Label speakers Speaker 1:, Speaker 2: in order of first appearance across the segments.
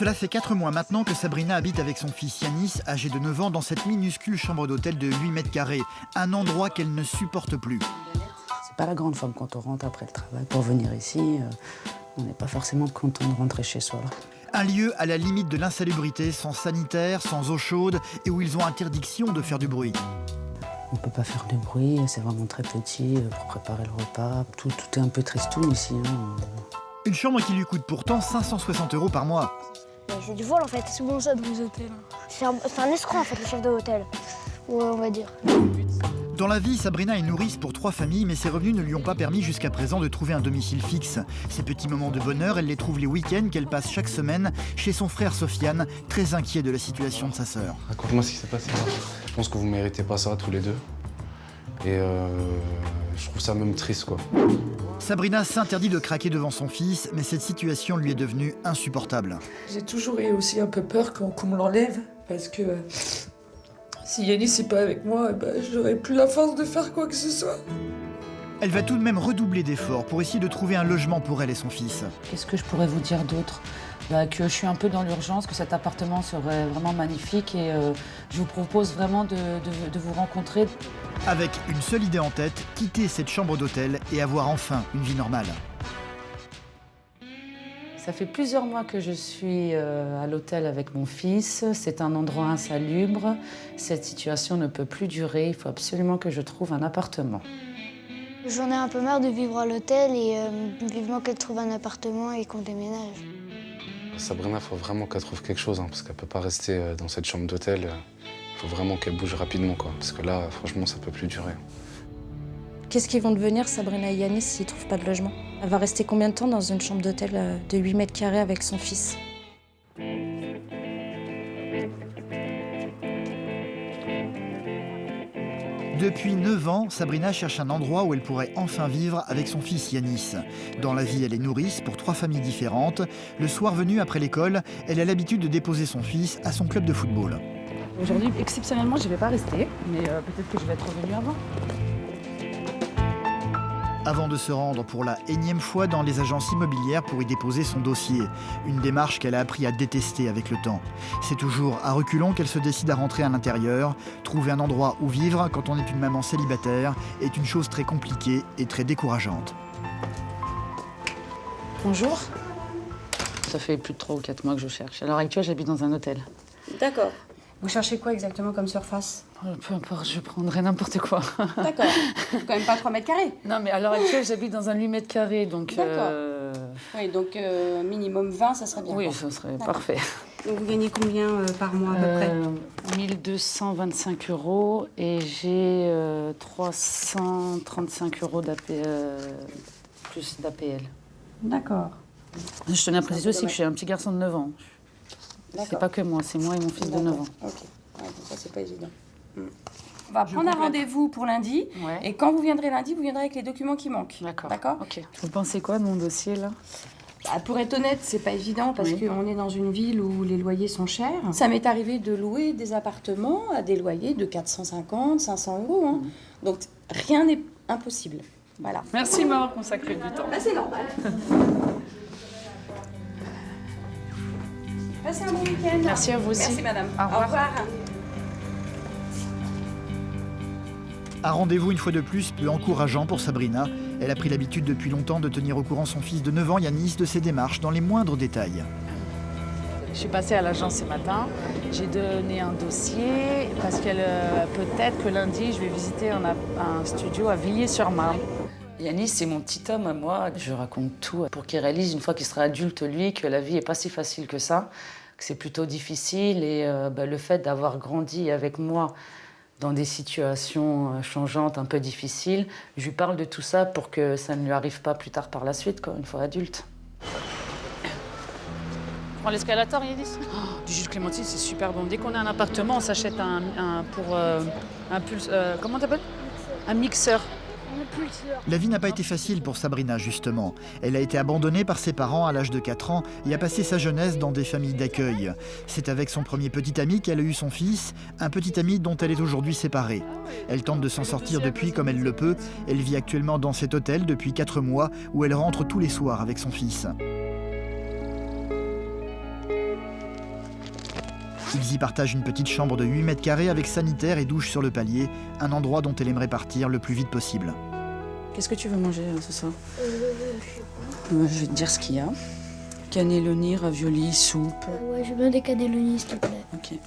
Speaker 1: Cela fait 4 mois maintenant que Sabrina habite avec son fils Yanis, âgé de 9 ans, dans cette minuscule chambre d'hôtel de 8 mètres carrés. Un endroit qu'elle ne supporte plus.
Speaker 2: C'est pas la grande forme quand on rentre après le travail. Pour venir ici, on n'est pas forcément content de rentrer chez soi. Là.
Speaker 1: Un lieu à la limite de l'insalubrité, sans sanitaire, sans eau chaude, et où ils ont interdiction de faire du bruit.
Speaker 2: On ne peut pas faire de bruit, c'est vraiment très petit pour préparer le repas. Tout est un peu tristoun ici.
Speaker 1: Une chambre qui lui coûte pourtant 560 € par mois.
Speaker 3: C'est du vol en fait. C'est bon ça dans les hôtels. C'est un escroc en fait, le chef de l'hôtel. Ouais, on va dire.
Speaker 1: Dans la vie, Sabrina est nourrice pour 3 familles, mais ses revenus ne lui ont pas permis jusqu'à présent de trouver un domicile fixe. Ces petits moments de bonheur, elle les trouve les week-ends qu'elle passe chaque semaine chez son frère Sofiane, très inquiet de la situation de sa sœur.
Speaker 4: Raconte-moi ce qui s'est passé. Je pense que vous méritez pas ça tous les deux. Et je trouve ça même triste, quoi.
Speaker 1: Sabrina s'interdit de craquer devant son fils, mais cette situation lui est devenue insupportable.
Speaker 5: J'ai toujours eu aussi un peu peur qu'on me l'enlève, parce que si Yanis n'est pas avec moi, j'aurai plus la force de faire quoi que ce soit.
Speaker 1: Elle va tout de même redoubler d'efforts pour essayer de trouver un logement pour elle et son fils.
Speaker 2: Qu'est-ce que je pourrais vous dire d'autre ? Que je suis un peu dans l'urgence, que cet appartement serait vraiment magnifique et je vous propose vraiment de vous rencontrer.
Speaker 1: Avec une seule idée en tête, quitter cette chambre d'hôtel et avoir enfin une vie normale.
Speaker 2: Ça fait plusieurs mois que je suis à l'hôtel avec mon fils. C'est un endroit insalubre. Cette situation ne peut plus durer. Il faut absolument que je trouve un appartement.
Speaker 3: J'en ai un peu marre de vivre à l'hôtel et vivement qu'elle trouve un appartement et qu'on déménage.
Speaker 4: Sabrina, il faut vraiment qu'elle trouve quelque chose, parce qu'elle peut pas rester dans cette chambre d'hôtel. Il faut vraiment qu'elle bouge rapidement, quoi. Parce que là, franchement, ça peut plus durer.
Speaker 6: Qu'est-ce qu'ils vont devenir, Sabrina et Yanis, s'ils trouvent pas de logement? Elle va rester combien de temps dans une chambre d'hôtel de 8 mètres carrés avec son fils?
Speaker 1: Depuis 9 ans, Sabrina cherche un endroit où elle pourrait enfin vivre avec son fils Yanis. Dans la vie, elle est nourrice pour 3 familles différentes. Le soir venu, après l'école, elle a l'habitude de déposer son fils à son club de football.
Speaker 2: Aujourd'hui, exceptionnellement, je ne vais pas rester, mais peut-être que je vais être revenue avant.
Speaker 1: Avant de se rendre pour la énième fois dans les agences immobilières pour y déposer son dossier. Une démarche qu'elle a appris à détester avec le temps. C'est toujours à reculons qu'elle se décide à rentrer à l'intérieur. Trouver un endroit où vivre quand on est une maman célibataire est une chose très compliquée et très décourageante.
Speaker 6: Bonjour.
Speaker 2: Ça fait plus de 3 ou 4 mois que je cherche. À l'heure actuelle, j'habite dans un hôtel.
Speaker 6: D'accord. Vous cherchez quoi exactement comme surface?
Speaker 2: Peu importe, je prendrai n'importe quoi.
Speaker 6: D'accord. Quand même pas 3 mètres carrés.
Speaker 2: Non, mais à l'heure actuelle, j'habite dans un 8 mètres carrés, donc...
Speaker 6: D'accord. Oui, donc minimum 20, ça serait bien.
Speaker 2: Oui, ça serait parfait.
Speaker 6: Donc vous gagnez combien par mois à peu près?
Speaker 2: 1225 € et j'ai 335 € plus d'APL.
Speaker 6: D'accord.
Speaker 2: Je tenais à préciser aussi que je suis un petit garçon de 9 ans. C'est pas que moi, c'est moi et mon fils de 9 ans.
Speaker 6: Ok, ouais, donc ça c'est pas évident. On va prendre un rendez-vous pour lundi, et quand vous viendrez lundi, vous viendrez avec les documents qui manquent.
Speaker 2: D'accord. Ok. Vous pensez quoi de mon dossier, là?
Speaker 6: Pour être honnête, c'est pas évident parce qu'on est dans une ville où les loyers sont chers. Ça m'est arrivé de louer des appartements à des loyers de 450, 500 €. Hein. Donc rien n'est impossible. Voilà.
Speaker 2: Merci de m'avoir consacré du temps.
Speaker 6: C'est normal. Passez un bon week-end.
Speaker 2: Merci à vous aussi.
Speaker 6: Merci madame.
Speaker 2: Au revoir.
Speaker 6: Au revoir.
Speaker 1: Un rendez-vous une fois de plus peu encourageant pour Sabrina. Elle a pris l'habitude depuis longtemps de tenir au courant son fils de 9 ans, Yanis, de ses démarches dans les moindres détails.
Speaker 2: Je suis passée à l'agence ce matin, j'ai donné un dossier parce que peut-être que lundi, je vais visiter un studio à Villiers-sur-Marne. Yanis, c'est mon petit homme à moi. Je raconte tout pour qu'il réalise, une fois qu'il sera adulte, lui, que la vie n'est pas si facile que ça, que c'est plutôt difficile. Et le fait d'avoir grandi avec moi dans des situations changeantes, un peu difficiles, je lui parle de tout ça pour que ça ne lui arrive pas plus tard par la suite, une fois adulte. On prend l'escalator, Yanis. Du jus de clémentine, c'est super bon. Dès qu'on a un appartement, on s'achète comment t'appelles? Un mixeur.
Speaker 1: La vie n'a pas été facile pour Sabrina, justement. Elle a été abandonnée par ses parents à l'âge de 4 ans et a passé sa jeunesse dans des familles d'accueil. C'est avec son premier petit ami qu'elle a eu son fils, un petit ami dont elle est aujourd'hui séparée. Elle tente de s'en sortir depuis comme elle le peut. Elle vit actuellement dans cet hôtel depuis 4 mois où elle rentre tous les soirs avec son fils. Ils y partagent une petite chambre de 8 mètres carrés avec sanitaire et douche sur le palier, un endroit dont elle aimerait partir le plus vite possible.
Speaker 2: Qu'est-ce que tu veux manger ce soir?
Speaker 3: Je sais pas.
Speaker 2: Je vais te dire ce qu'il y a. Cannelloni, raviolis, soupe.
Speaker 3: Ouais, je veux bien des cannellonis, s'il te plaît.
Speaker 2: Ok.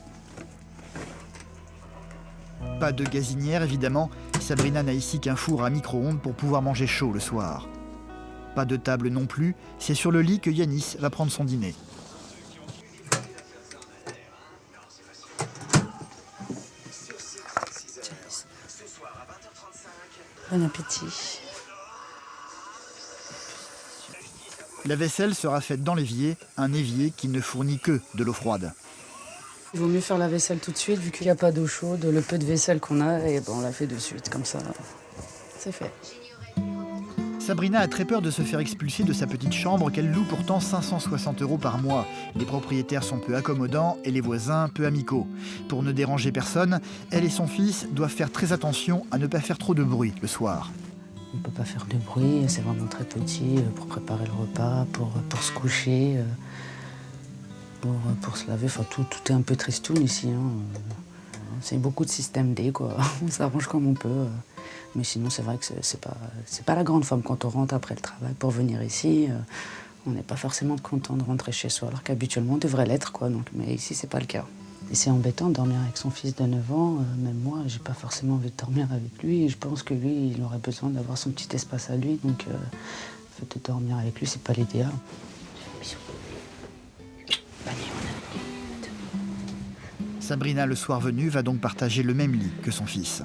Speaker 1: Pas de gazinière évidemment, Sabrina n'a ici qu'un four à micro-ondes pour pouvoir manger chaud le soir. Pas de table non plus, c'est sur le lit que Yanis va prendre son dîner.
Speaker 2: Bon appétit.
Speaker 1: La vaisselle sera faite dans l'évier, un évier qui ne fournit que de l'eau froide.
Speaker 2: Il vaut mieux faire la vaisselle tout de suite, vu qu'il n'y a pas d'eau chaude. Le peu de vaisselle qu'on a, et on la fait de suite, comme ça, c'est fait.
Speaker 1: Sabrina a très peur de se faire expulser de sa petite chambre qu'elle loue pourtant 560 € par mois. Les propriétaires sont peu accommodants et les voisins peu amicaux. Pour ne déranger personne, elle et son fils doivent faire très attention à ne pas faire trop de bruit le soir.
Speaker 2: On ne peut pas faire de bruit, c'est vraiment très petit pour préparer le repas, pour se coucher, pour se laver. Enfin, tout est un peu tristoun ici. Hein. C'est beaucoup de système D, quoi. On s'arrange comme on peut. Mais sinon, c'est vrai que c'est pas la grande forme quand on rentre après le travail pour venir ici. On n'est pas forcément content de rentrer chez soi, alors qu'habituellement on devrait l'être, quoi. Donc, mais ici, c'est pas le cas. Et c'est embêtant de dormir avec son fils de 9 ans. Même moi, j'ai pas forcément envie de dormir avec lui. Et je pense que lui, il aurait besoin d'avoir son petit espace à lui. Donc, de dormir avec lui, c'est pas l'idéal. Bisous.
Speaker 1: Sabrina, le soir venu, va donc partager le même lit que son fils.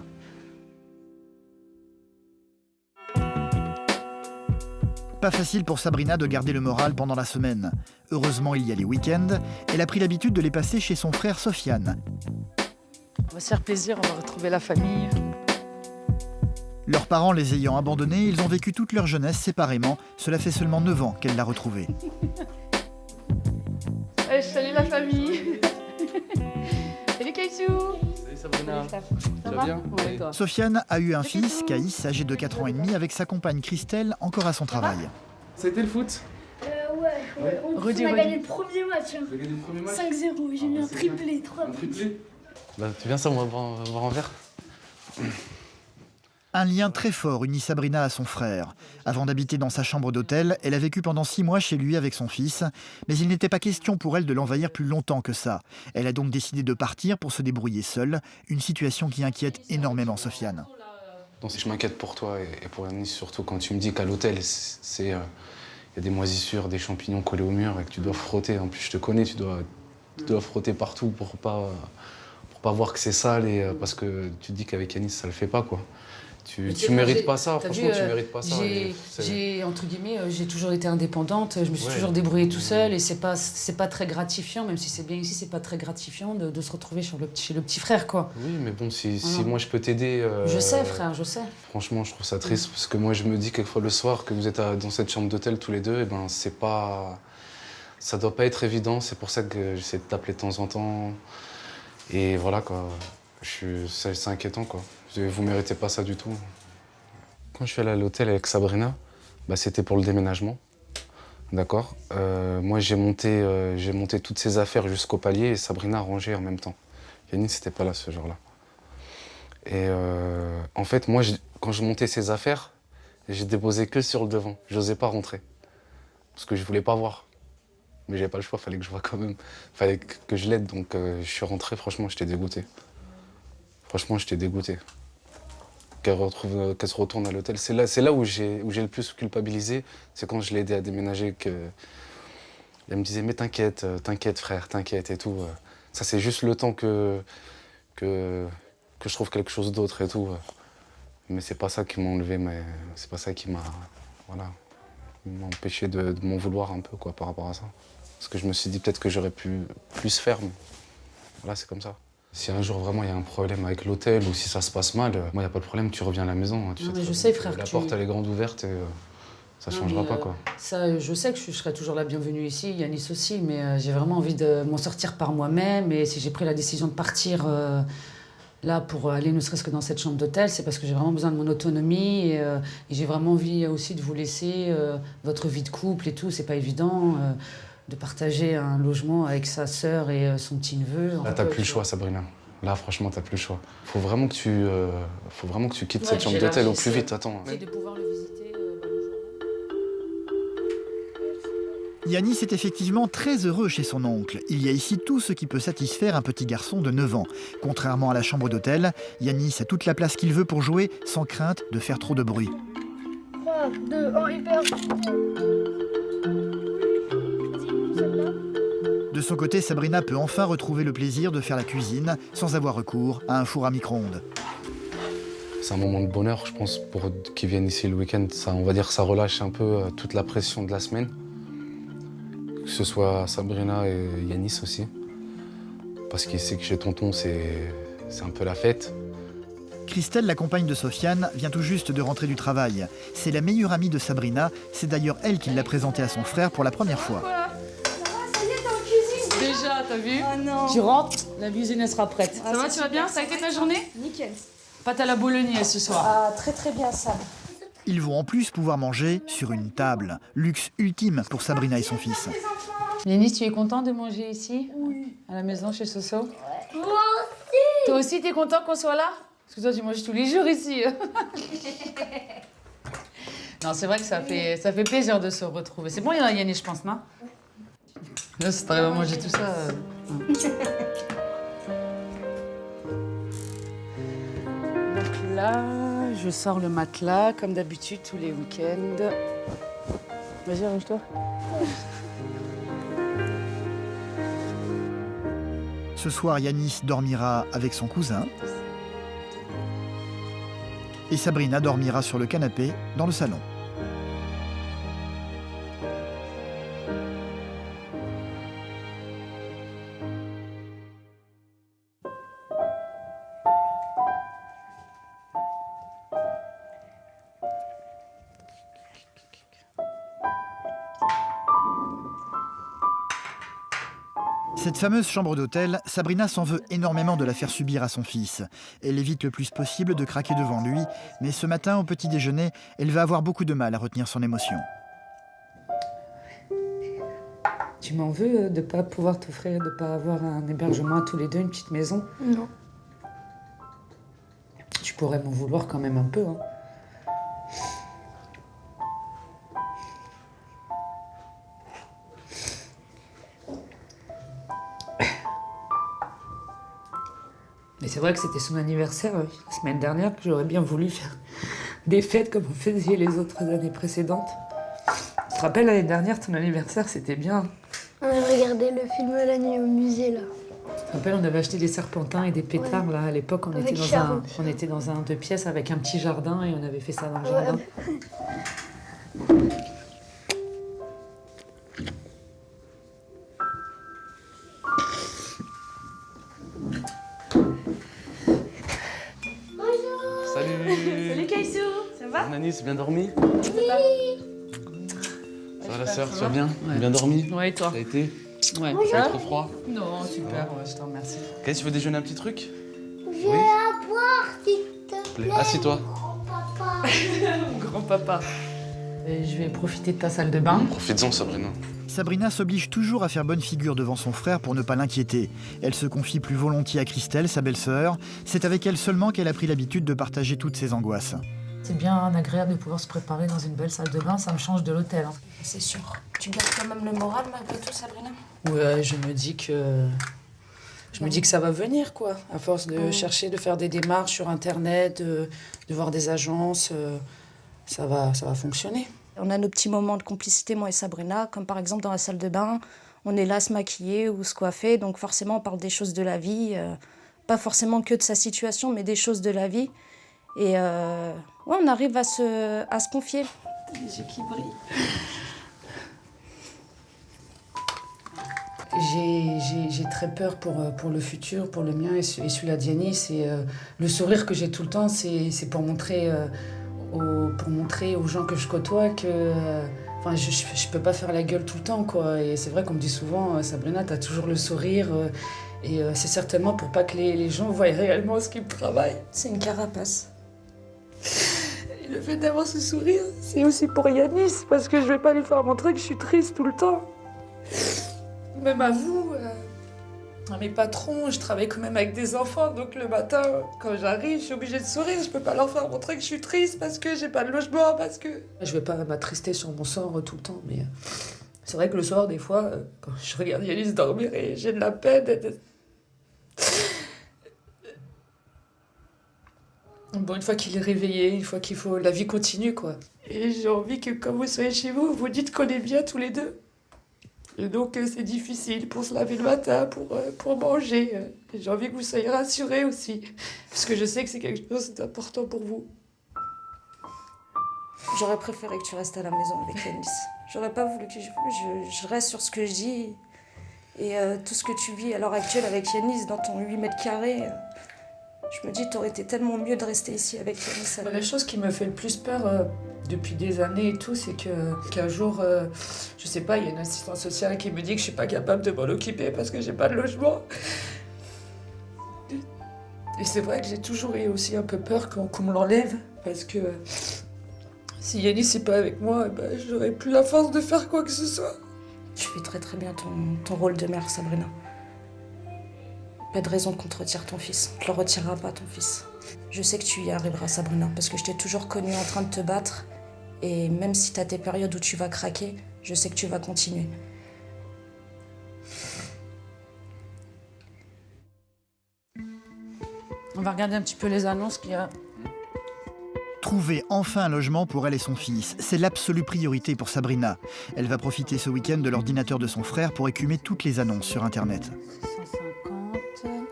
Speaker 1: Pas facile pour Sabrina de garder le moral pendant la semaine. Heureusement, il y a les week-ends. Elle a pris l'habitude de les passer chez son frère Sofiane.
Speaker 2: On va se faire plaisir, on va retrouver la famille.
Speaker 1: Leurs parents les ayant abandonnés, ils ont vécu toute leur jeunesse séparément. Cela fait seulement 9 ans qu'elle l'a retrouvée.
Speaker 2: Allez, salut la famille. Salut Kaïsou.
Speaker 4: Salut Sabrina.
Speaker 2: Ça va bien? Ouais, toi.
Speaker 1: Sofiane a eu un fils, Caïs, âgé de 4 ans et demi, avec sa compagne Christelle, encore à son travail.
Speaker 4: C'était le foot?
Speaker 3: Ouais. On a gagné le premier match.
Speaker 4: Tu as gagné le premier match?
Speaker 3: 5-0, j'ai mis un triplé, 3
Speaker 4: Un triplé? Bah, tu viens ça, on va boire un verre.
Speaker 1: Un lien très fort unit Sabrina à son frère. Avant d'habiter dans sa chambre d'hôtel, elle a vécu pendant 6 mois chez lui avec son fils, mais il n'était pas question pour elle de l'envahir plus longtemps que ça. Elle a donc décidé de partir pour se débrouiller seule, une situation qui inquiète énormément Sofiane.
Speaker 4: Donc je m'inquiète pour toi et pour Yanis, surtout quand tu me dis qu'à l'hôtel, il y a des moisissures, des champignons collés au mur et que tu dois frotter. En plus, je te connais, tu dois frotter partout pour pas voir que c'est sale et parce que tu te dis qu'avec Yanis, ça le fait pas, quoi. Tu mérites pas ça, franchement, tu mérites pas ça.
Speaker 6: J'ai, entre guillemets, j'ai toujours été indépendante, je me suis toujours débrouillée tout seul et c'est pas très gratifiant, même si c'est bien ici, c'est pas très gratifiant de se retrouver chez le petit frère, quoi.
Speaker 4: Oui, mais bon, si moi je peux t'aider...
Speaker 6: Je sais, frère, je sais.
Speaker 4: Franchement, je trouve ça triste parce que moi je me dis quelquefois le soir que vous êtes dans cette chambre d'hôtel tous les deux, et ben c'est pas... Ça doit pas être évident, c'est pour ça que j'essaie de t'appeler de temps en temps. Et voilà, quoi. C'est inquiétant, quoi. Vous méritez pas ça du tout. Quand je suis allé à l'hôtel avec Sabrina, bah, c'était pour le déménagement. D'accord. Moi, j'ai monté toutes ses affaires jusqu'au palier et Sabrina a rangé en même temps. Yanis n'était pas là ce jour-là. Et en fait, moi, quand je montais ses affaires, j'ai déposé que sur le devant. J'osais pas rentrer. Parce que je voulais pas voir. Mais j'avais pas le choix, fallait que je vois quand même. Fallait que je l'aide, donc je suis rentré, franchement, j'étais dégoûté. Franchement, j'étais dégoûté. Qu'elle se retourne à l'hôtel. C'est là où j'ai le plus culpabilisé, c'est quand je l'ai aidé à déménager. Elle me disait, mais t'inquiète frère, t'inquiète et tout. Ça, c'est juste le temps que je trouve quelque chose d'autre et tout. Mais c'est pas ça qui m'a enlevé, mais c'est pas ça qui m'a empêché de m'en vouloir un peu, quoi, par rapport à ça. Parce que je me suis dit peut-être que j'aurais pu plus faire. Mais voilà, c'est comme ça. Si un jour vraiment il y a un problème avec l'hôtel ou si ça se passe mal, moi il n'y a pas de problème, tu reviens à la maison. Hein, tu
Speaker 6: Non,
Speaker 4: sais,
Speaker 6: mais je sais, frère,
Speaker 4: la porte elle est grande ouverte et ça ne changera pas, quoi.
Speaker 6: Ça, je sais que je serai toujours la bienvenue ici, Yanis aussi, mais j'ai vraiment envie de m'en sortir par moi-même. Et si j'ai pris la décision de partir là pour aller ne serait-ce que dans cette chambre d'hôtel, c'est parce que j'ai vraiment besoin de mon autonomie et j'ai vraiment envie aussi de vous laisser votre vie de couple et tout, c'est pas évident.
Speaker 2: de partager un logement avec sa sœur et son petit-neveu.
Speaker 4: Là, t'as plus le choix, Sabrina. Là, franchement, t'as plus le choix. Faut vraiment que tu quittes cette chambre d'hôtel au plus vite. Attends.
Speaker 2: Et de pouvoir le visiter
Speaker 1: Yanis est effectivement très heureux chez son oncle. Il y a ici tout ce qui peut satisfaire un petit garçon de 9 ans. Contrairement à la chambre d'hôtel, Yanis a toute la place qu'il veut pour jouer sans crainte de faire trop de bruit.
Speaker 3: 3, 2, 1, hyper.
Speaker 1: De son côté, Sabrina peut enfin retrouver le plaisir de faire la cuisine sans avoir recours à un four à micro-ondes.
Speaker 4: C'est un moment de bonheur, je pense, pour qui viennent ici le week-end. Ça, on va dire, ça relâche un peu toute la pression de la semaine. Que ce soit Sabrina et Yanis aussi. Parce qu'il sait que chez tonton, c'est un peu la fête.
Speaker 1: Christelle, la compagne de Sofiane, vient tout juste de rentrer du travail. C'est la meilleure amie de Sabrina. C'est d'ailleurs elle qui l'a présentée à son frère pour la première fois.
Speaker 2: Déjà, t'as vu?
Speaker 6: Oh non.
Speaker 2: Tu rentres, la cuisine elle sera prête. Ça va, tu vas bien? Ça a été ta journée?
Speaker 6: Nickel.
Speaker 2: Pâte à la bolognaise ce soir.
Speaker 6: Ah, très très bien ça.
Speaker 1: Ils vont en plus pouvoir manger sur une table. Luxe ultime pour Sabrina et son fils.
Speaker 2: Yanis, tu es content de manger ici? Oui. À la maison chez Soso? Ouais.
Speaker 3: Moi aussi.
Speaker 2: Toi aussi, t'es content qu'on soit là? Parce que toi, tu manges tous les jours ici. Non, c'est vrai que ça fait plaisir de se retrouver. C'est bon, Yanis, je pense, non? Là, si t'arrives à manger tout ça... Donc là, je sors le matelas, comme d'habitude, tous les week-ends. Vas-y, arrange-toi.
Speaker 1: Ce soir, Yanis dormira avec son cousin. Et Sabrina dormira sur le canapé dans le salon. Cette fameuse chambre d'hôtel, Sabrina s'en veut énormément de la faire subir à son fils. Elle évite le plus possible de craquer devant lui, mais ce matin, au petit déjeuner, elle va avoir beaucoup de mal à retenir son émotion.
Speaker 2: Tu m'en veux de ne pas pouvoir t'offrir, de ne pas avoir un hébergement à tous les deux, une petite maison?
Speaker 3: Non.
Speaker 2: Tu pourrais m'en vouloir quand même un peu, hein. Mais c'est vrai que c'était son anniversaire la semaine dernière, que j'aurais bien voulu faire des fêtes comme on faisait les autres années précédentes. Tu te rappelles, l'année dernière, ton anniversaire, c'était bien.
Speaker 3: On a regardé le film La nuit au musée, là.
Speaker 2: Tu te rappelles, on avait acheté des serpentins et des pétards, là, à l'époque. On était dans un 2 pièces avec un petit jardin et on avait fait ça dans le jardin.
Speaker 4: Salut
Speaker 6: Kaïsou, ça va?
Speaker 4: Yanis, bien dormi?
Speaker 6: Oui.
Speaker 4: Ça va la sœur, tu vas bien? Bien dormi?
Speaker 2: Ouais, et toi?
Speaker 4: Ça a été?
Speaker 2: Ouais.
Speaker 4: Ça va trop froid?
Speaker 2: Non, super, ouais, je te remercie.
Speaker 4: Qu'est-ce que tu veux déjeuner un petit truc?
Speaker 3: Je vais à boire, s'il te plaît.
Speaker 4: Assis-toi.
Speaker 3: Papa.
Speaker 2: Grand-papa. Je vais profiter de ta salle de bain.
Speaker 4: Profites-en, Sabrina.
Speaker 1: Sabrina s'oblige toujours à faire bonne figure devant son frère pour ne pas l'inquiéter. Elle se confie plus volontiers à Christelle, sa belle-sœur. C'est avec elle seulement qu'elle a pris l'habitude de partager toutes ses angoisses.
Speaker 2: C'est bien agréable de pouvoir se préparer dans une belle salle de bain, ça me change de l'hôtel. Hein.
Speaker 6: C'est sûr. Tu gardes quand même le moral malgré tout, Sabrina?
Speaker 2: Ouais, je me dis que ça va venir, quoi. À force de chercher, de faire des démarches sur Internet, de voir des agences, ça va fonctionner.
Speaker 6: On a nos petits moments de complicité, moi et Sabrina, comme par exemple dans la salle de bain. On est là à se maquiller ou se coiffer, donc forcément on parle des choses de la vie, pas forcément que de sa situation, mais des choses de la vie. Et ouais, on arrive à se confier.
Speaker 2: Les yeux qui brillent. J'ai très peur pour le futur, pour le mien et celui-là d'Yanis. Et le sourire que j'ai tout le temps, c'est pour montrer aux gens que je côtoie que je peux pas faire la gueule tout le temps, quoi. Et c'est vrai qu'on me dit souvent, Sabrina, t'as toujours le sourire. Et c'est certainement pour pas que les gens voient réellement ce qu'ils travaillent.
Speaker 6: C'est une carapace.
Speaker 5: Et le fait d'avoir ce sourire, c'est aussi pour Yanis, parce que je vais pas lui faire montrer que je suis triste tout le temps. Même à vous, à mes patrons, je travaille quand même avec des enfants, donc le matin, quand j'arrive, je suis obligée de sourire. Je peux pas leur faire montrer que je suis triste parce que j'ai pas de logement, parce que... Je vais pas m'attrister sur mon sort tout le temps, mais c'est vrai que le soir, des fois, quand je regarde Yanis dormir et j'ai de la peine... Bon, une fois qu'il est réveillé, une fois qu'il faut... La vie continue, quoi. Et j'ai envie que quand vous soyez chez vous, vous dites qu'on est bien tous les deux. Et donc c'est difficile pour se laver le matin, pour manger. J'ai envie que vous soyez rassurés aussi, parce que je sais que c'est quelque chose d'important pour vous.
Speaker 6: J'aurais préféré que tu restes à la maison avec Yanis. J'aurais pas voulu que je reste sur ce que je dis. Et tout ce que tu vis à l'heure actuelle avec Yanis dans ton 8 mètres carrés, je me dis t'aurais été tellement mieux de rester ici avec Yanis.
Speaker 5: La chose qui me fait le plus peur depuis des années et tout, c'est qu'un jour, je sais pas, il y a une assistante sociale qui me dit que je suis pas capable de m'en occuper parce que j'ai pas de logement. Et c'est vrai que j'ai toujours eu aussi un peu peur qu'on me l'enlève, parce que si Yanis n'est pas avec moi, j'aurai plus la force de faire quoi que ce soit.
Speaker 6: Tu fais très très bien ton rôle de mère, Sabrina. Pas de raison qu'on te retire ton fils. On te le retirera pas, ton fils. Je sais que tu y arriveras, Sabrina, parce que je t'ai toujours connue en train de te battre. Et même si t'as tes périodes où tu vas craquer, je sais que tu vas continuer.
Speaker 2: On va regarder un petit peu les annonces qu'il y a.
Speaker 1: Trouver enfin un logement pour elle et son fils, c'est l'absolue priorité pour Sabrina. Elle va profiter ce week-end de l'ordinateur de son frère pour écumer toutes les annonces sur Internet.
Speaker 2: 150...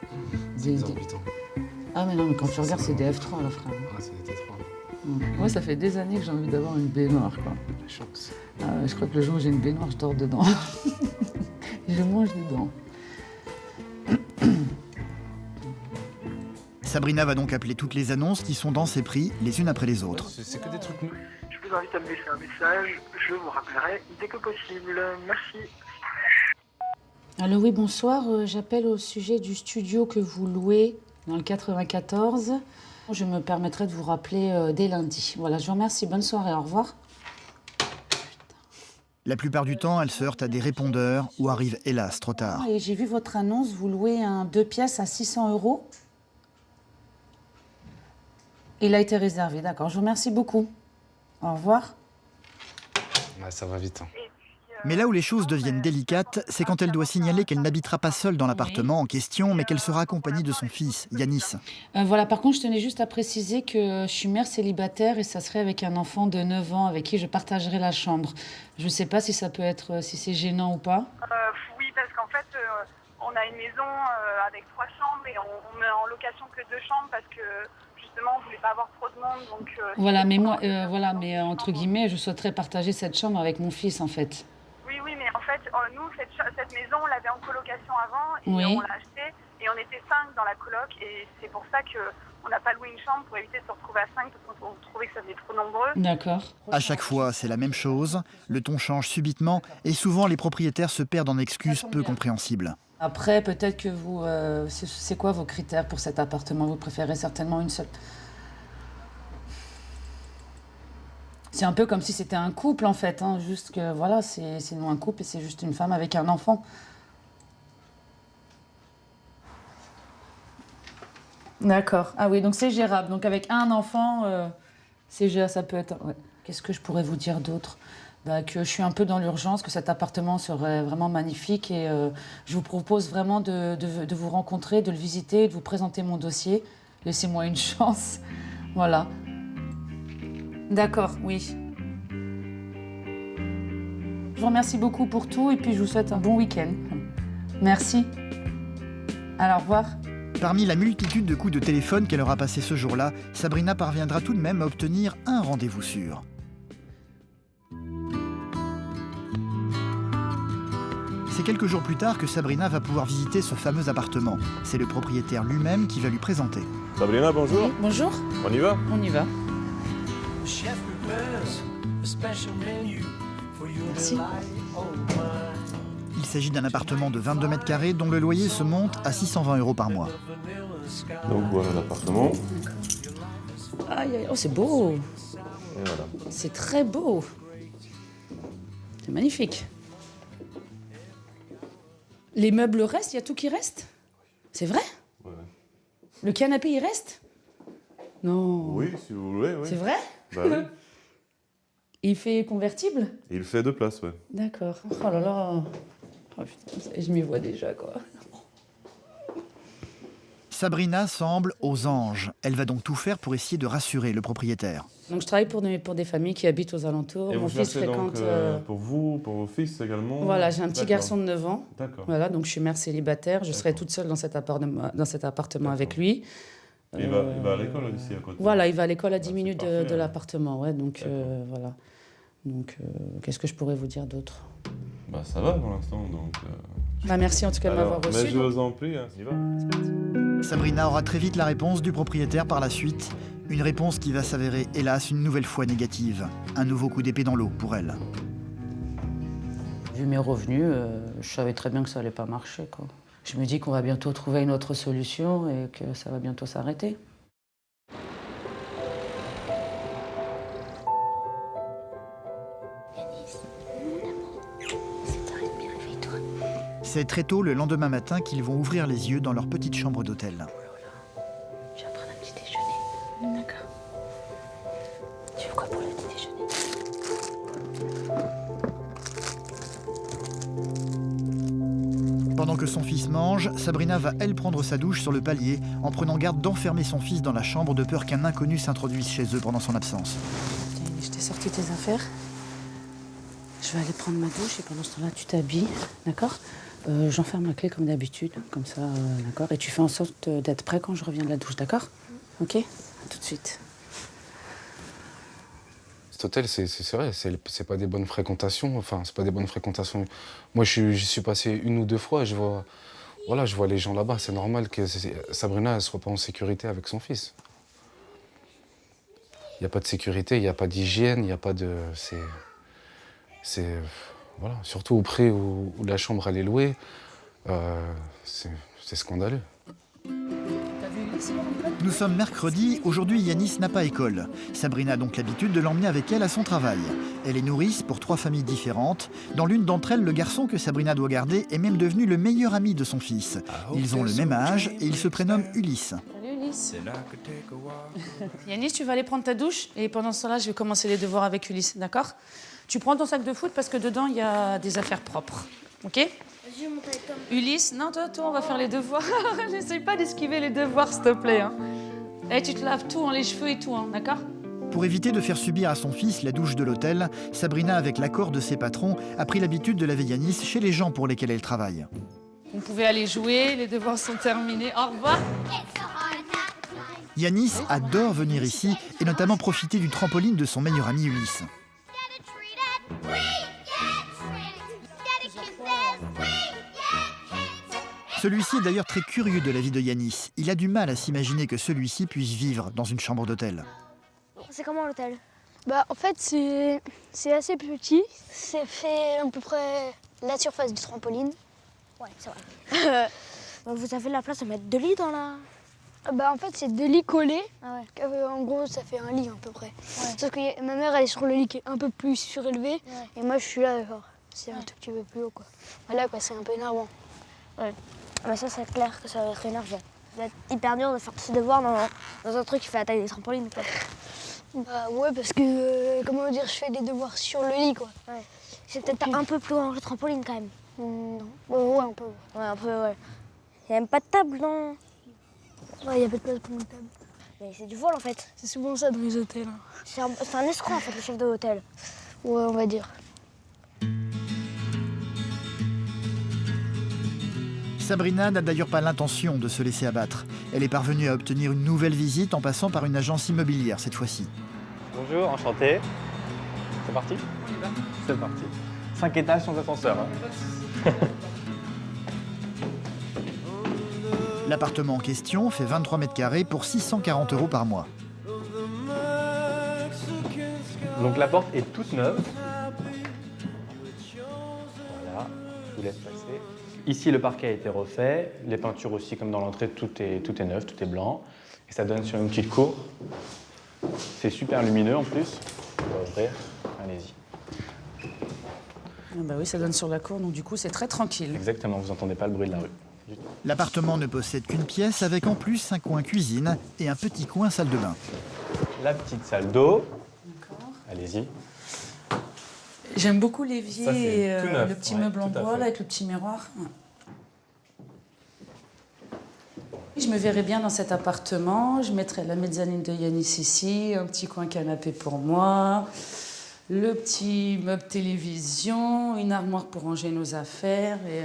Speaker 4: C'est exorbitant.
Speaker 2: Ah mais non, mais quand tu regardes, c'est des F3 là, frère.
Speaker 4: Ah, c'est des T3.
Speaker 2: Moi, ça fait des années que j'ai envie d'avoir une baignoire, quoi.
Speaker 4: La chance.
Speaker 2: Je crois que le jour où j'ai une baignoire, je dors dedans. Je mange dedans.
Speaker 1: Sabrina va donc appeler toutes les annonces qui sont dans ses prix, les unes après les autres.
Speaker 4: C'est que des trucs nous.
Speaker 7: Je vous invite à me laisser un message, je vous rappellerai dès que possible. Merci.
Speaker 2: Allô, oui, bonsoir. J'appelle au sujet du studio que vous louez dans le 94. Je me permettrai de vous rappeler dès lundi. Voilà, je vous remercie. Bonne soirée, au revoir.
Speaker 1: La plupart du temps, elle se heurte à des répondeurs ou arrive hélas trop tard.
Speaker 2: Et j'ai vu votre annonce, vous louez un 2 pièces à 600 €. Il a été réservé, d'accord. Je vous remercie beaucoup. Au revoir.
Speaker 4: Ouais, ça va vite. Hein.
Speaker 1: Mais là où les choses deviennent délicates, c'est quand elle doit signaler qu'elle n'habitera pas seule dans l'appartement en question, mais qu'elle sera accompagnée de son fils, Yanis.
Speaker 2: Voilà, par contre, je tenais juste à préciser que je suis mère célibataire et ça serait avec un enfant de 9 ans avec qui je partagerai la chambre. Je ne sais pas si ça peut être, si c'est gênant ou pas.
Speaker 8: Oui, parce qu'en fait, on a une maison avec 3 chambres et on met en location que 2 chambres parce que justement, on voulait pas avoir trop de monde. Donc,
Speaker 2: voilà, mais moi, mais entre guillemets, je souhaiterais partager cette chambre avec mon fils, en fait.
Speaker 8: Oui, mais en fait, nous, cette maison, on l'avait en colocation avant et
Speaker 2: Oui.
Speaker 8: on l'a achetée et on était 5 dans la coloc et c'est pour ça qu'on n'a pas loué une chambre pour éviter de se retrouver à 5 parce qu'on trouvait que ça faisait trop nombreux.
Speaker 2: D'accord.
Speaker 1: À chaque fois, c'est la même chose. Le ton change subitement et souvent les propriétaires se perdent en excuses peu compréhensibles.
Speaker 2: Après, peut-être que vous... c'est quoi vos critères pour cet appartement? Vous préférez certainement une seule... C'est un peu comme si c'était un couple, en fait. Hein, juste que, voilà, c'est nous un couple et c'est juste une femme avec un enfant. D'accord. Ah oui, donc c'est gérable. Donc avec un enfant, c'est gérable, ça peut être... Ouais. Qu'est-ce que je pourrais vous dire d'autre? Que je suis un peu dans l'urgence, que cet appartement serait vraiment magnifique et je vous propose vraiment de vous rencontrer, de le visiter, de vous présenter mon dossier. Laissez-moi une chance. Voilà. D'accord, oui. Je vous remercie beaucoup pour tout et puis je vous souhaite un bon week-end. Merci. Alors, au revoir.
Speaker 1: Parmi la multitude de coups de téléphone qu'elle aura passé ce jour-là, Sabrina parviendra tout de même à obtenir un rendez-vous sûr. C'est quelques jours plus tard que Sabrina va pouvoir visiter ce fameux appartement. C'est le propriétaire lui-même qui va lui présenter.
Speaker 9: Sabrina, bonjour.
Speaker 2: Oui, bonjour.
Speaker 9: On y va?
Speaker 2: On y va. Merci.
Speaker 1: Il s'agit d'un appartement de 22 mètres carrés dont le loyer se monte à 620 € par mois.
Speaker 9: Donc voilà l'appartement.
Speaker 2: Aïe, aïe, oh, c'est beau.
Speaker 9: Et voilà.
Speaker 2: C'est très beau. C'est magnifique. Les meubles restent, il y a tout qui reste? C'est vrai?
Speaker 9: Ouais.
Speaker 2: Le canapé, il reste? Non.
Speaker 9: Oui, si vous voulez, oui.
Speaker 2: C'est vrai?
Speaker 9: Bah oui.
Speaker 2: Il fait convertible?
Speaker 9: Il fait 2 places, ouais.
Speaker 2: D'accord. Oh là là. Oh putain, je m'y vois déjà, quoi.
Speaker 1: Sabrina semble aux anges. Elle va donc tout faire pour essayer de rassurer le propriétaire.
Speaker 2: Donc je travaille pour des familles qui habitent aux alentours.
Speaker 9: Et
Speaker 2: Mon
Speaker 9: vous
Speaker 2: fils
Speaker 9: cherchez
Speaker 2: fréquente...
Speaker 9: donc pour vous, pour vos fils également?
Speaker 2: Voilà, j'ai un petit
Speaker 9: D'accord.
Speaker 2: garçon de 9 ans.
Speaker 9: D'accord.
Speaker 2: Voilà, donc je suis mère célibataire. Je serai toute seule dans cet appartement avec lui.
Speaker 9: Il va à l'école ici à côté?
Speaker 2: Voilà, il va à l'école à 10
Speaker 9: c'est
Speaker 2: minutes
Speaker 9: parfait,
Speaker 2: de
Speaker 9: hein.
Speaker 2: l'appartement. Ouais, donc voilà. Donc qu'est-ce que je pourrais vous dire d'autre?
Speaker 9: Bah ça va pour l'instant, donc...
Speaker 2: Bah, merci en tout cas de m'avoir reçu.
Speaker 9: Mais je vous en prie, hein, on y va.
Speaker 1: Sabrina aura très vite la réponse du propriétaire par la suite. Une réponse qui va s'avérer, hélas, une nouvelle fois négative. Un nouveau coup d'épée dans l'eau pour elle.
Speaker 2: Vu mes revenus, je savais très bien que ça allait pas marcher, quoi. Je me dis qu'on va bientôt trouver une autre solution et que ça va bientôt s'arrêter.
Speaker 1: C'est très tôt le lendemain matin qu'ils vont ouvrir les yeux dans leur petite chambre d'hôtel.
Speaker 3: Je vais prendre un petit déjeuner. D'accord. Tu veux quoi pour le petit déjeuner?
Speaker 1: Pendant que son fils mange, Sabrina va elle prendre sa douche sur le palier en prenant garde d'enfermer son fils dans la chambre de peur qu'un inconnu s'introduise chez eux pendant son absence.
Speaker 2: Je t'ai sorti tes affaires. Je vais aller prendre ma douche et pendant ce temps-là, tu t'habilles, d'accord? J'enferme la clé comme d'habitude, comme ça, d'accord? Et tu fais en sorte d'être prêt quand je reviens de la douche, d'accord? Ok? À tout de suite.
Speaker 4: Cet hôtel, c'est vrai, c'est pas des bonnes fréquentations. Enfin, c'est pas des bonnes fréquentations. Moi, j'y suis passé 1 ou 2 fois et je vois les gens là-bas. C'est normal que Sabrina ne soit pas en sécurité avec son fils. Il n'y a pas de sécurité, il n'y a pas d'hygiène, il n'y a pas de... Voilà, surtout au prix où la chambre elle est louée, c'est scandaleux.
Speaker 1: Nous sommes mercredi, aujourd'hui Yanis n'a pas école. Sabrina a donc l'habitude de l'emmener avec elle à son travail. Elle est nourrice pour 3 familles différentes. Dans l'une d'entre elles, le garçon que Sabrina doit garder est même devenu le meilleur ami de son fils. Ils ont le même âge et ils se prénomment Ulysse.
Speaker 2: Salut Ulysse. Yanis, tu vas aller prendre ta douche et pendant ce temps-là, je vais commencer les devoirs avec Ulysse, d'accord? Tu prends ton sac de foot parce que dedans, il y a des affaires propres, ok? Ulysse, non, toi, on va faire les devoirs. N'essaye pas d'esquiver les devoirs, s'il te plaît. Hein. Et tu te laves tout, les cheveux et tout, hein, d'accord?
Speaker 1: Pour éviter de faire subir à son fils la douche de l'hôtel, Sabrina, avec l'accord de ses patrons, a pris l'habitude de laver Yanis chez les gens pour lesquels elle travaille.
Speaker 2: Vous pouvez aller jouer, les devoirs sont terminés. Au revoir.
Speaker 1: Yanis adore venir ici et notamment profiter du trampoline de son meilleur ami Ulysse. Celui-ci est d'ailleurs très curieux de la vie de Yanis. Il a du mal à s'imaginer que celui-ci puisse vivre dans une chambre d'hôtel.
Speaker 3: C'est comment l'hôtel? Bah en fait c'est assez petit. C'est fait à peu près la surface du trampoline. Ouais, c'est vrai. Donc vous avez la place de mettre 2 lits dans la... Bah en fait c'est 2 lits collés. Ah ouais. En gros ça fait un lit à peu près. Ouais. Sauf que ma mère elle est sur le lit qui est un peu plus surélevé. Ouais. Et moi je suis là, c'est un tout petit peu plus haut quoi. Voilà quoi, c'est un peu énervant. Ouais. Ah bah ça c'est clair que ça va être énervant. Ça va être hyper dur de faire ses devoirs dans un truc qui fait la taille des trampolines quoi. Bah ouais parce que comment dire, je fais des devoirs sur le lit quoi. Ouais. C'est peut-être un peu plus grand que le trampoline quand même. Non. Ouais un peu. Ouais un peu ouais. Il n'y a même pas de table non. Ouais, il n'y a pas de place pour une table. Mais c'est du vol en fait. C'est souvent ça dans les hôtels. Hein. C'est un escroc en fait, le chef de l'hôtel. Ouais, on va dire.
Speaker 1: Sabrina n'a d'ailleurs pas l'intention de se laisser abattre. Elle est parvenue à obtenir une nouvelle visite en passant par une agence immobilière cette fois-ci.
Speaker 10: Bonjour, enchanté. C'est parti? On y va. C'est parti. 5 étages sans ascenseur. Hein.
Speaker 1: L'appartement en question fait 23 mètres carrés pour 640 € par mois.
Speaker 10: Donc la porte est toute neuve. Voilà, je vous laisse passer. Ici, le parquet a été refait. Les peintures aussi, comme dans l'entrée, tout est neuf, tout est blanc. Et ça donne sur une petite cour. C'est super lumineux en plus. On va ouvrir. Allez-y.
Speaker 2: Ah bah oui, ça donne sur la cour, donc du coup c'est très tranquille.
Speaker 10: Exactement, vous n'entendez pas le bruit de la rue.
Speaker 1: L'appartement ne possède qu'une pièce avec en plus un coin cuisine et un petit coin salle de bain.
Speaker 10: La petite salle d'eau.
Speaker 2: D'accord.
Speaker 10: Allez-y.
Speaker 2: J'aime beaucoup l'évier
Speaker 10: Ça, c'est
Speaker 2: et
Speaker 10: tout neuf,
Speaker 2: le petit
Speaker 10: ouais,
Speaker 2: meuble en
Speaker 10: tout à
Speaker 2: bois
Speaker 10: fait.
Speaker 2: là, avec le petit miroir. Ouais. Je me verrais bien dans cet appartement. Je mettrais la mezzanine de Yanis ici, un petit coin canapé pour moi, le petit meuble télévision, une armoire pour ranger nos affaires et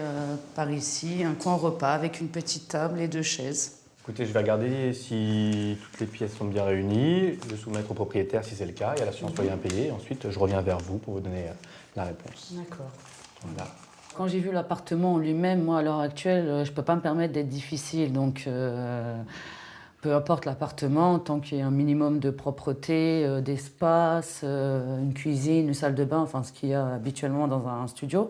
Speaker 2: par ici, un coin repas avec une petite table et 2 chaises.
Speaker 10: Écoutez, je vais regarder si toutes les pièces sont bien réunies, le soumettre au propriétaire si c'est le cas, et à l'assurance loyer impayé. Ensuite, je reviens vers vous pour vous donner la réponse.
Speaker 2: D'accord.
Speaker 10: Voilà.
Speaker 2: Quand j'ai vu l'appartement en lui-même, moi, à l'heure actuelle, je ne peux pas me permettre d'être difficile. Donc, peu importe l'appartement, tant qu'il y a un minimum de propreté, d'espace, une cuisine, une salle de bain, enfin, ce qu'il y a habituellement dans un studio,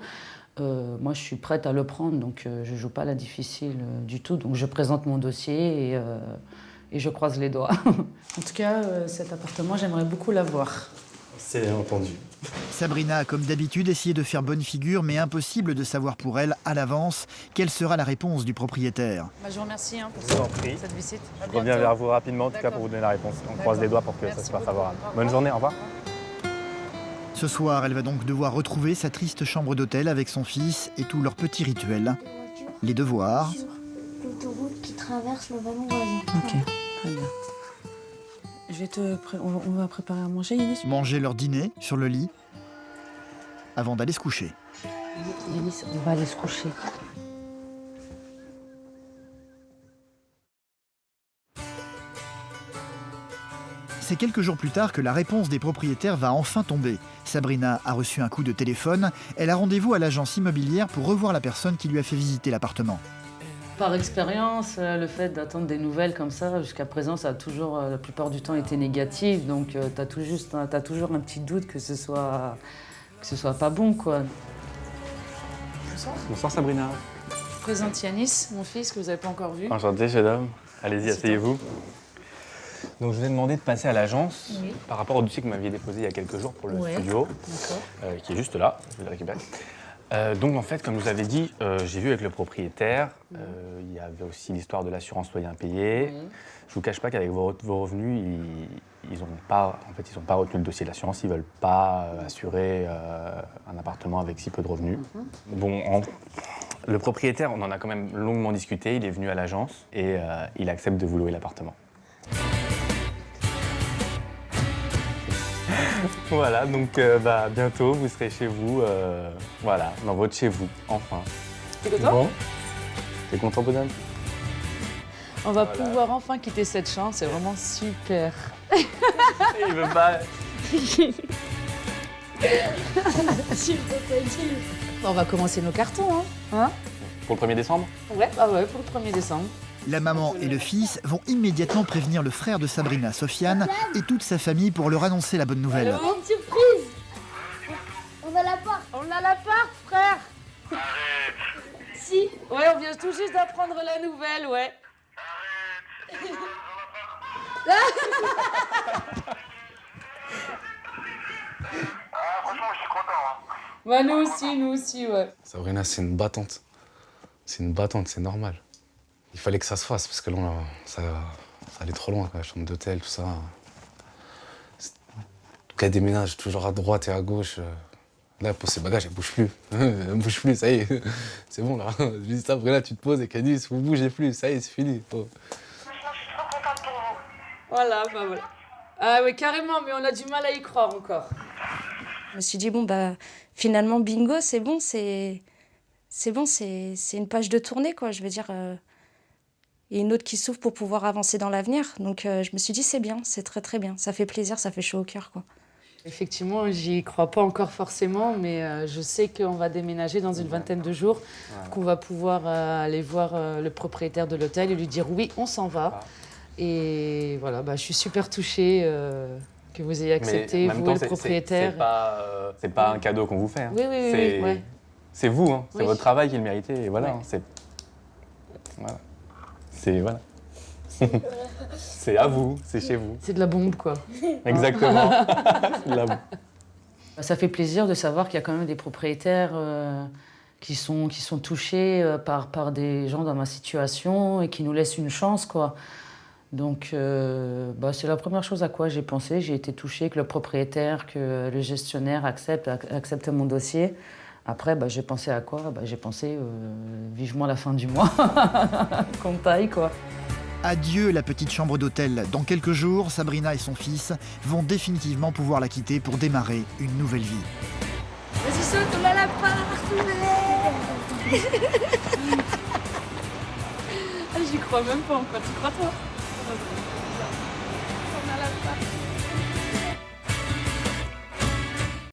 Speaker 2: moi, je suis prête à le prendre. Donc, je ne joue pas la difficile du tout. Donc, je présente mon dossier et je croise les doigts. En tout cas, cet appartement, j'aimerais beaucoup l'avoir.
Speaker 10: C'est entendu.
Speaker 1: Sabrina a comme d'habitude essayé de faire bonne figure, mais impossible de savoir pour elle, à l'avance, quelle sera la réponse du propriétaire.
Speaker 2: Bah, je vous remercie pour
Speaker 10: Je vous en prie.
Speaker 2: cette visite.
Speaker 10: Je reviens vers vous rapidement, en tout cas, pour vous donner la réponse. On croise les doigts pour que ça soit favorable. Bonne journée, au revoir.
Speaker 1: Ce soir, elle va donc devoir retrouver sa triste chambre d'hôtel avec son fils et tous leurs petits rituels. Les devoirs,
Speaker 3: Sur l'autoroute qui traverse le vallon voisin.
Speaker 2: Ok, très bien. On va préparer à manger, Yanis.
Speaker 1: manger leur dîner sur le lit, avant d'aller se coucher.
Speaker 2: Yanis, on va aller se coucher.
Speaker 1: C'est quelques jours plus tard que la réponse des propriétaires va enfin tomber. Sabrina a reçu un coup de téléphone. Elle a rendez-vous à l'agence immobilière pour revoir la personne qui lui a fait visiter l'appartement.
Speaker 2: Par expérience, le fait d'attendre des nouvelles comme ça, jusqu'à présent, ça a toujours, la plupart du temps, été négatif. Donc, t'as toujours un petit doute que ce soit pas bon, quoi. Bonsoir.
Speaker 10: Bonsoir, Sabrina.
Speaker 2: Je présente Yanis, mon fils, que vous n'avez pas encore vu.
Speaker 10: Enchanté, jeune homme. Allez-y, asseyez-vous. Donc, je vous ai demandé de passer à l'agence par rapport au dossier que vous m'aviez déposé il y a quelques jours pour le studio, qui est juste là. Je vais le récupérer. Donc, en fait, comme je vous avais dit, j'ai vu avec le propriétaire. Il y avait aussi l'histoire de l'assurance loyer impayé. Je vous cache pas qu'avec vos revenus, ils n'ont pas retenu le dossier de l'assurance. Ils veulent pas assurer un appartement avec si peu de revenus. Bon, le propriétaire, on en a quand même longuement discuté. Il est venu à l'agence et il accepte de vous louer l'appartement. Voilà, donc bientôt vous serez chez vous, voilà, dans votre chez vous, enfin.
Speaker 2: T'es content ?
Speaker 10: Bon. T'es content, bonhomme ?
Speaker 2: On va pouvoir enfin quitter cette chambre, c'est vraiment super.
Speaker 10: Il veut pas.
Speaker 2: On va commencer nos cartons, hein ?
Speaker 10: Pour le 1er décembre ?
Speaker 2: Ouais, pour le 1er décembre.
Speaker 1: La maman et le fils vont immédiatement prévenir le frère de Sabrina, Sofiane, et toute sa famille pour leur annoncer la bonne nouvelle.
Speaker 3: Oh, une surprise. On a l'appart.
Speaker 2: On a l'appart, frère. Si. Ouais, on vient tout juste d'apprendre la nouvelle, ouais.
Speaker 7: Franchement, je suis content.
Speaker 2: Bah nous aussi, ouais.
Speaker 4: Sabrina, c'est une battante. C'est une battante, c'est normal. Il fallait que ça se fasse, parce que là, ça allait trop loin, la chambre d'hôtel, tout ça. Elle déménage toujours à droite et à gauche. Là, elle pose ses bagages, elle bouge plus. Elle bouge plus, ça y est. C'est bon, là. Je lui dis, Sabrina, tu te poses et qu'elle dit, vous bougez plus, ça y est, c'est fini. Oh.
Speaker 7: Franchement, je suis trop contente pour vous.
Speaker 2: Voilà. Ah oui, carrément, mais on a du mal à y croire encore.
Speaker 6: Je me suis dit, finalement, bingo, c'est bon, c'est une page de tournée, quoi. Je veux dire, il y a une autre qui s'ouvre pour pouvoir avancer dans l'avenir. Donc, je me suis dit, c'est bien, c'est très, très bien. Ça fait plaisir, ça fait chaud au cœur, quoi.
Speaker 2: Effectivement, j'y crois pas encore forcément, mais je sais qu'on va déménager dans une vingtaine de jours, qu'on va pouvoir aller voir le propriétaire de l'hôtel et lui dire oui, on s'en va. Et voilà, je suis super touchée que vous ayez accepté, vous et le propriétaire.
Speaker 10: C'est pas un cadeau qu'on vous fait. Hein.
Speaker 2: Oui.
Speaker 10: C'est vous, hein. C'est votre travail qui le méritez. Et voilà, voilà. Voilà. C'est à vous, c'est chez vous.
Speaker 2: C'est de la bombe, quoi.
Speaker 10: Exactement. C'est de la bombe.
Speaker 2: Ça fait plaisir de savoir qu'il y a quand même des propriétaires qui sont touchés par des gens dans ma situation et qui nous laissent une chance, quoi. Donc, c'est la première chose à quoi j'ai pensé. J'ai été touchée que le propriétaire, que le gestionnaire accepte mon dossier. Après, j'ai pensé à quoi? J'ai pensé vivement la fin du mois, qu'on taille, quoi.
Speaker 1: Adieu la petite chambre d'hôtel. Dans quelques jours, Sabrina et son fils vont définitivement pouvoir la quitter pour démarrer une nouvelle vie.
Speaker 3: Vas-y, saute, on a l'appart.
Speaker 2: J'y crois même pas, en fait. Tu crois, toi?